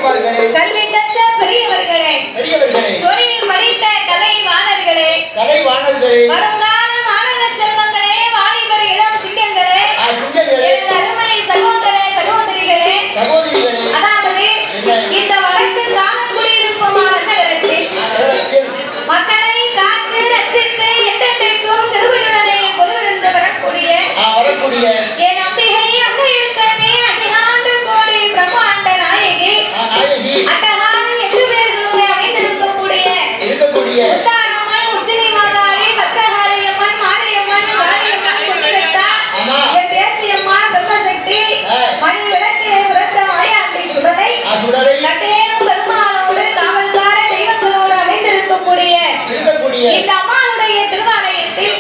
கல்வி கற்ற பெரியவர்களே, தொழில் படித்த கலைவாணர்களே, வருங்கால மாணவ செல்வங்களே, வாலிபர் இளம் சிங்கங்களே, எனது அருமை சகோதர சகோதரிகளே, அதாவது இந்த வடக்கு காலக்குடியிருப்பும் நகரத்தில் மக்களை காத்து ரட்சித்து எட்டெட்டுக்கும் திருவுருளை கொண்டு வரக்கூடிய என் அம்பிகை அங்கு இருக்கவே அகிலாண்டு கோடி பிரம்மாண்ட நாயகி அட்டகாரம் என்று பேர்களுமே அமைந்திருக்கக்கூடிய உத்தாரம்மன், உச்சினி மாதாரி, பத்திரகாளியம்மன், மாரியம்மன், வாரியம்மன், கொண்டிருத்தா, என் பேச்சியம்மா, பிரம்மசக்தி, மணி விளக்கு உரத்த மாயாண்டி சுடலை, கட்டேனும் பெருமாளோடு காவல்கார தெய்வங்களோடு அமைந்திருக்கக்கூடிய இந்த அம்மாவுடைய திருவாலயத்தில்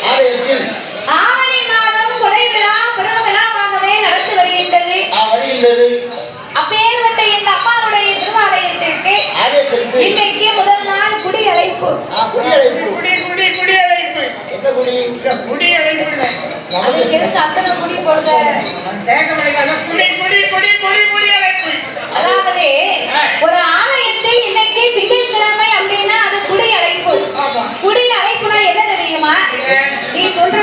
ஆவணி மாதம் கொடை விழா பெரும் விழாவாகவே நடத்தி வருகின்றது. அப்பேற்பட்ட இந்த அம்மாவுடைய திருவாலயத்திற்கு இன்றைக்கு முதல் நாள் குடியழைப்பு. அத்தனை குடி போடுங்க. அதாவது ஒரு ஆலயத்தில் இன்னைக்கு திங்கட்கிழமை அப்படின்னா அது குடி அழைப்பு. குடி அழைப்புனா என்ன தெரியுமா? நீ சொல்ற